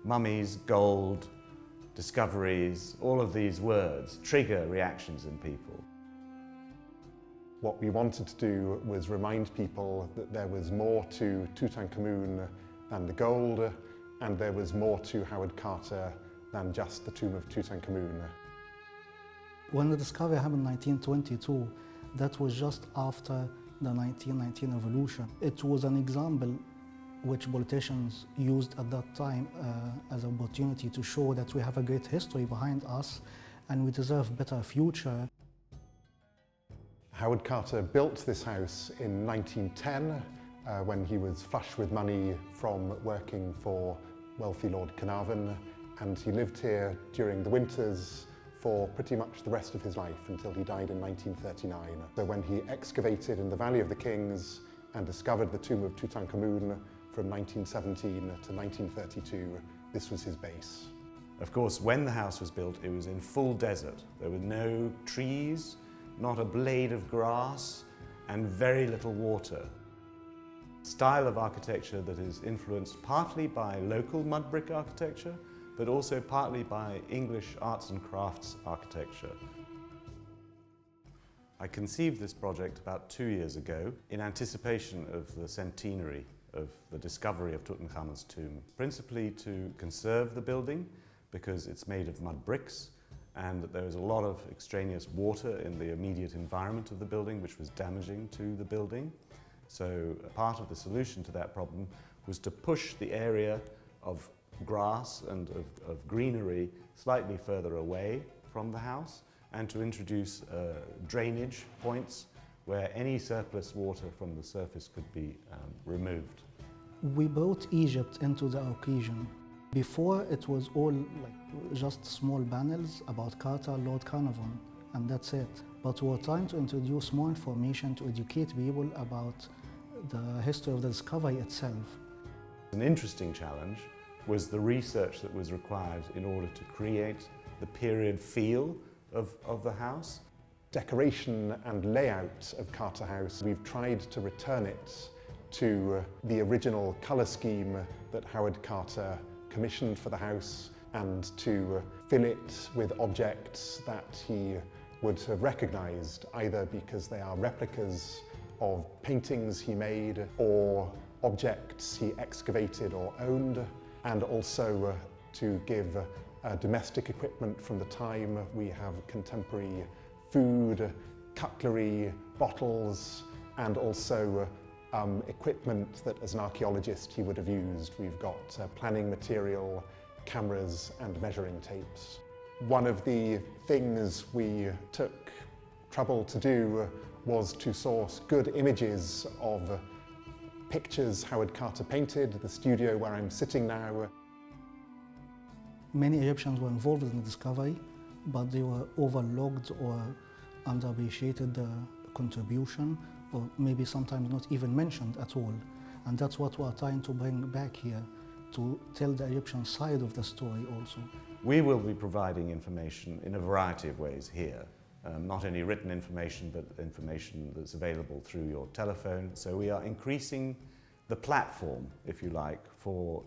Mummies, gold, discoveries, all of these words trigger reactions in people. What we wanted to do was remind people that there was more to Tutankhamun than the gold, and there was more to Howard Carter than just the tomb of Tutankhamun. When the discovery happened in 1922, that was just after the 1919 revolution. It was an example which politicians used at that time as an opportunity to show that we have a great history behind us and we deserve a better future. Howard Carter built this house in 1910 when he was flush with money from working for wealthy Lord Carnarvon, and he lived here during the winters for pretty much the rest of his life until he died in 1939. So when he excavated in the Valley of the Kings and discovered the tomb of Tutankhamun from 1917 to 1932, this was his base. Of course, when the house was built, it was in full desert. There were no trees, not a blade of grass, and very little water. Style of architecture that is influenced partly by local mud brick architecture, but also partly by English arts and crafts architecture. I conceived this project about 2 years ago in anticipation of the centenary of the discovery of Tutankhamun's tomb, principally to conserve the building because it's made of mud bricks and there was a lot of extraneous water in the immediate environment of the building which was damaging to the building. So part of the solution to that problem was to push the area of grass and of greenery slightly further away from the house and to introduce drainage points where any surplus water from the surface could be removed. We brought Egypt into the occasion. Before it was all like just small panels about Carter, Lord Carnarvon, and that's it. But we were trying to introduce more information to educate people about the history of the discovery itself. An interesting challenge was the research that was required in order to create the period feel of the house. Decoration and layout of Carter House, we've tried to return it to the original colour scheme that Howard Carter commissioned for the house and to fill it with objects that he would have recognised, either because they are replicas of paintings he made or objects he excavated or owned, and also to give domestic equipment from the time. We have contemporary food, cutlery, bottles, and also equipment that as an archaeologist he would have used. We've got planning material, cameras and measuring tapes. One of the things we took trouble to do was to source good images of pictures Howard Carter painted, the studio where I'm sitting now. Many Egyptians were involved in the discovery, but they were overlooked or underappreciated the contribution, or maybe sometimes not even mentioned at all. And that's what we're trying to bring back here, to tell the Egyptian side of the story also. We will be providing information in a variety of ways here. Not only written information, but information that's available through your telephone. So we are increasing the platform, if you like, for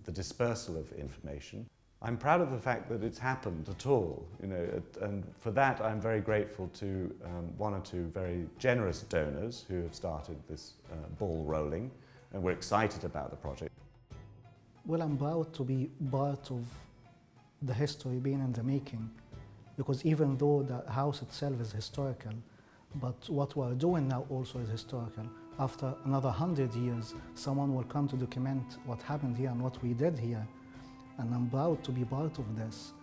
the dispersal of information. I'm proud of the fact that it's happened at all, and for that I'm very grateful to one or two very generous donors who have started this ball rolling, and we're excited about the project. Well, I'm proud to be part of the history being in the making, because even though the house itself is historical, but what we're doing now also is historical. After another 100 years, someone will come to document what happened here and what we did here. And I'm proud to be part of this.